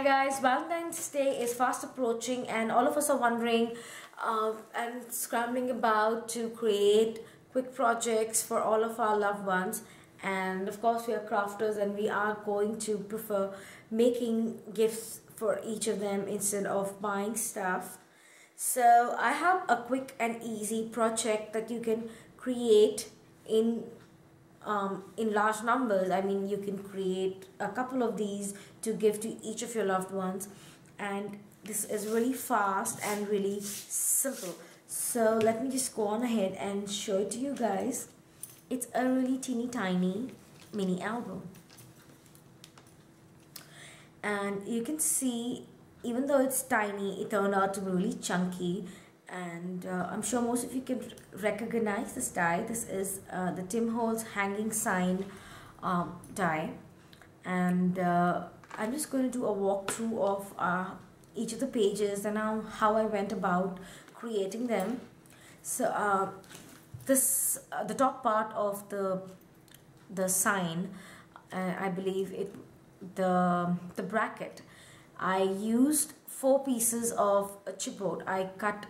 Hi guys, Valentine's Day is fast approaching and all of us are wondering and scrambling about to create quick projects for all of our loved ones. And of course we are crafters and we are going to prefer making gifts for each of them instead of buying stuff. So I have a quick and easy project that you can create in large numbers. I mean, you can create a couple of these to give to each of your loved ones, and this is really fast and really simple. So let me just go on ahead and show it to you guys. It's a really teeny tiny mini album, and you can see, even though it's tiny, it turned out to be really chunky. And I'm sure most of you can recognize this die. This is the Tim Holtz hanging sign die, and I'm just going to do a walkthrough of each of the pages and how I went about creating them. So the top part of the sign, I believe the bracket, I used 4 pieces of chipboard. I cut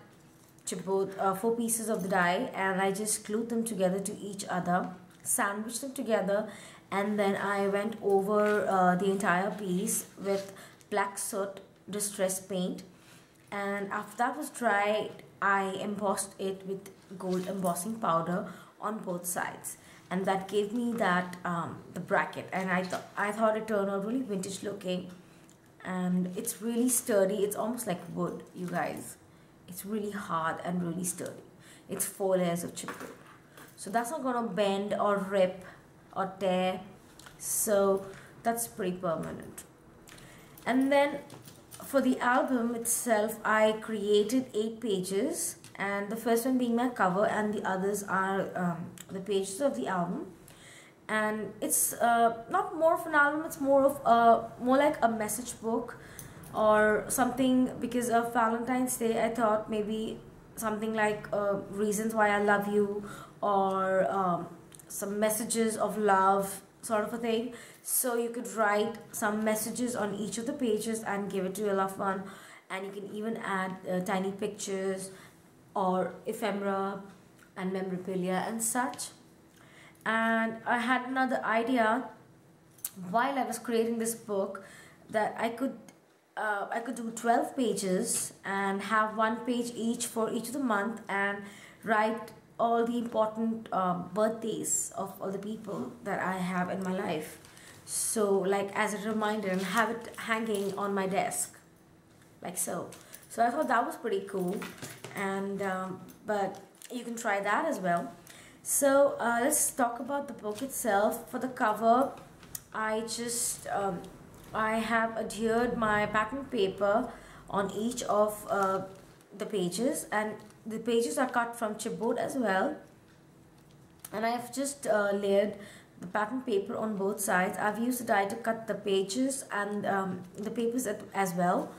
chipboard, 4 pieces of the die, and I just glued them together to each other, sandwiched them together, and then I went over the entire piece with black soot distress paint. And after that was dried, I embossed it with gold embossing powder on both sides, and that gave me that the bracket. And I thought it turned out really vintage looking, and it's really sturdy. It's almost like wood, you guys. It's really hard and really sturdy. It's 4 layers of chipboard, so that's not gonna bend or rip or tear, so that's pretty permanent. And then for the album itself, I created 8 pages, and the first one being my cover, and the others are the pages of the album. And it's not more of an album, it's more like a message book or something. Because of Valentine's Day, I thought maybe something like reasons why I love you, or some messages of love, sort of a thing. So you could write some messages on each of the pages and give it to your loved one, and you can even add tiny pictures or ephemera and memorabilia and such. And I had another idea while I was creating this book, that I could do 12 pages and have 1 page each for each of the month, and write all the important birthdays of all the people that I have in my life, so like as a reminder, and have it hanging on my desk like so. So I thought that was pretty cool, and but you can try that as well. So let's talk about the book itself. For the cover, I just I have adhered my pattern paper on each of the pages, and the pages are cut from chipboard as well, and I have just layered the pattern paper on both sides. I've used a die to cut the pages and the papers as well,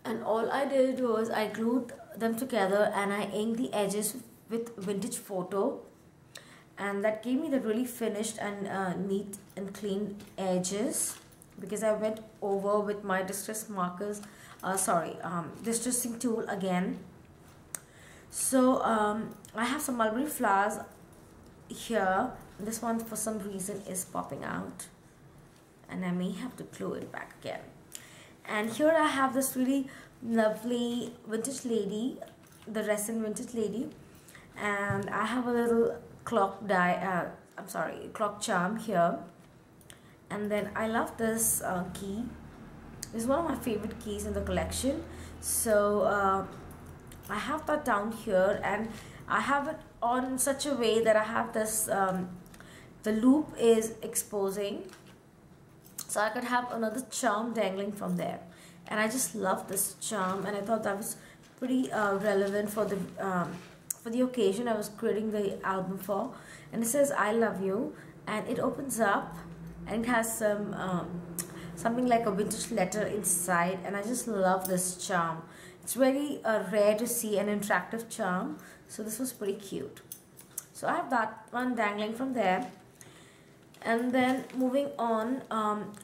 and all I did was I glued them together and I inked the edges with vintage photo, and that gave me the really finished and neat and clean edges, because I went over with my distress markers, distressing tool again. So I have some mulberry flowers here. This one for some reason is popping out, and I may have to glue it back again. And here I have this really lovely vintage lady, the resin vintage lady, and I have a little clock die, clock charm here. And then I love this key. This is one of my favorite keys in the collection. So I have that down here, and I have it on such a way that I have this the loop is exposing, so I could have another charm dangling from there. And I just love this charm, and I thought that was pretty relevant for the occasion I was creating the album for. And it says I love you, and it opens up, and it has some something like a vintage letter inside, and I just love this charm. It's very rare to see an interactive charm, so this was pretty cute. So I have that one dangling from there. And then moving on,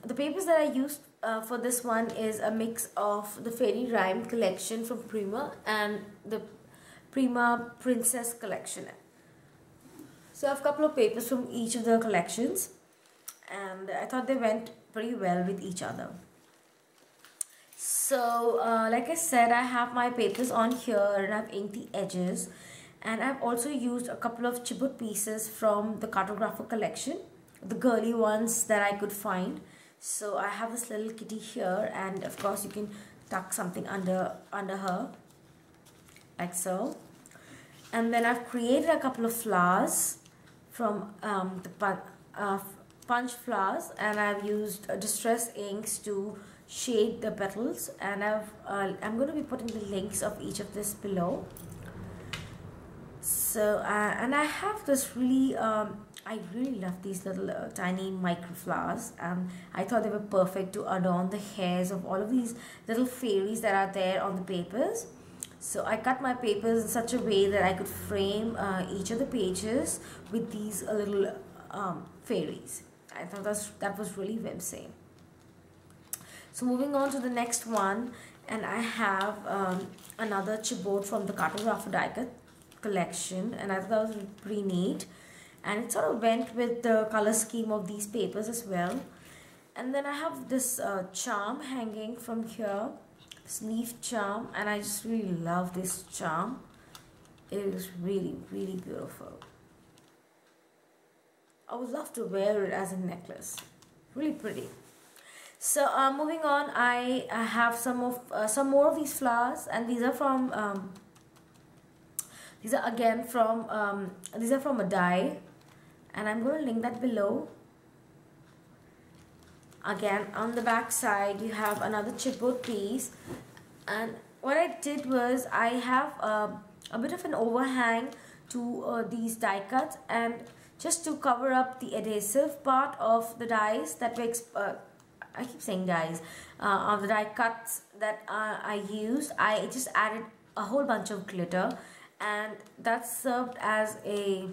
the papers that I used for this one is a mix of the Fairy Rhyme collection from Prima and the Prima Princess collection. So I have a couple of papers from each of the collections, and I thought they went pretty well with each other. So like I said, I have my papers on here and I've inked the edges, and I've also used a couple of chipboard pieces from the Cartographer collection, the girly ones that I could find. So I have this little kitty here, and of course you can tuck something under her like so. And then I've created a couple of flowers from the punch flowers, and I've used distress inks to shade the petals, and I'm going to be putting the links of each of this below. So and I have this really I really love these little tiny micro flowers, and I thought they were perfect to adorn the hairs of all of these little fairies that are there on the papers. So I cut my papers in such a way that I could frame each of the pages with these little fairies. I thought that was really whimsy. So moving on to the next one, and I have another chipboard from the Cartographer die cut collection, and I thought that was pretty neat, and it sort of went with the color scheme of these papers as well. And then I have this charm hanging from here, this leaf charm, and I just really love this charm. It is really, really beautiful. I would love to wear it as a necklace. Really pretty. So moving on, I have some more of these flowers, and these are from these are again from these are from a die, and I'm going to link that below. Again, on the back side you have another chipboard piece, and what I did was I have a bit of an overhang to these die cuts, and just to cover up the adhesive part of the dies that were I keep saying dies of the die cuts that I used. I just added a whole bunch of glitter, and that served as a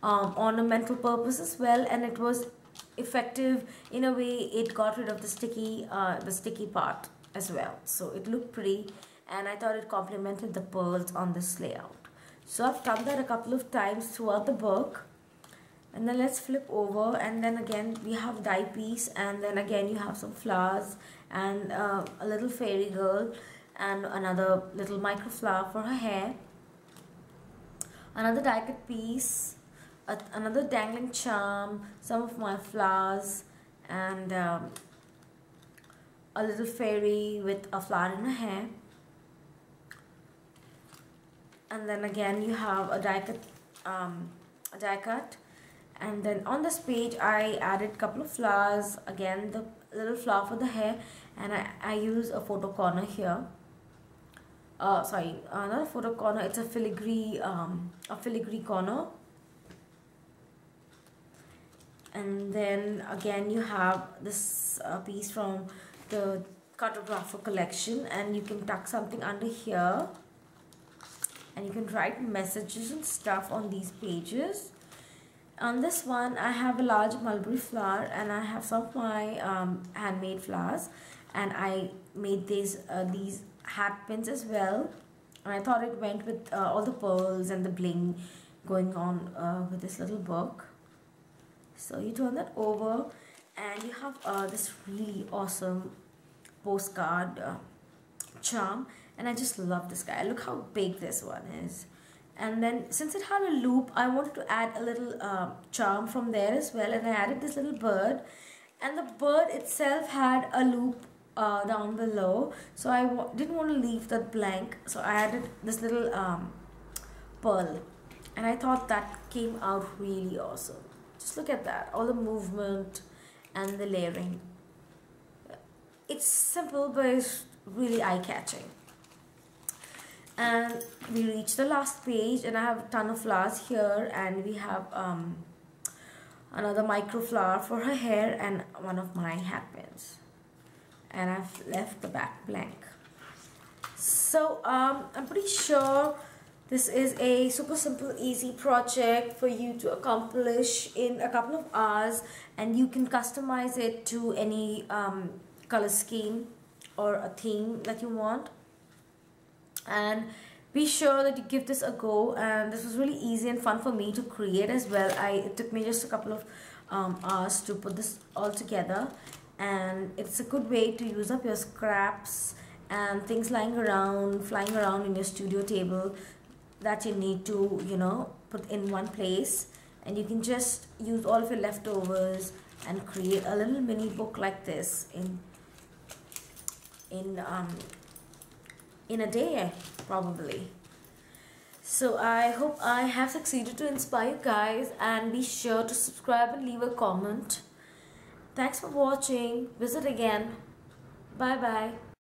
ornamental purpose as well, and it was effective in a way. It got rid of the sticky part as well, so it looked pretty, and I thought it complemented the pearls on this layout. So I've done that a couple of times throughout the book. And then let's flip over, and then again we have die piece, and then again you have some flowers and a little fairy girl and another little micro flower for her hair, another die cut piece, another dangling charm, some of my flowers, and a little fairy with a flower in her hair. And then again you have a die cut. And then on this page I added a couple of flowers, again the little flower for the hair, and I use a photo corner here. Sorry, not a photo corner, it's a filigree corner. And then again you have this piece from the Cartographer collection, and you can tuck something under here, and you can write messages and stuff on these pages. On this one I have a large mulberry flower, and I have some of my handmade flowers, and I made these hat pins as well, and I thought it went with all the pearls and the bling going on with this little book. So you turn that over, and you have this really awesome postcard charm, and I just love this guy. Look how big this one is. And then since it had a loop, I wanted to add a little charm from there as well, and I added this little bird, and the bird itself had a loop down below, so I didn't want to leave that blank, so I added this little pearl, and I thought that came out really awesome. Just look at that, all the movement and the layering. It's simple, but it's really eye-catching. And we reach the last page, and I have a ton of flowers here, and we have another micro flower for her hair and one of my hat pins, and I've left the back blank. So I'm pretty sure this is a super simple, easy project for you to accomplish in a couple of hours, and you can customize it to any color scheme or a theme that you want. And be sure that you give this a go, and this was really easy and fun for me to create as well. It took me just a couple of hours to put this all together, and it's a good way to use up your scraps and things flying around in your studio table that you need to, you know, put in one place, and you can just use all of your leftovers and create a little mini book like this in a day probably. So I hope I have succeeded to inspire you guys, and be sure to subscribe and leave a comment. Thanks for watching. Visit again. Bye bye.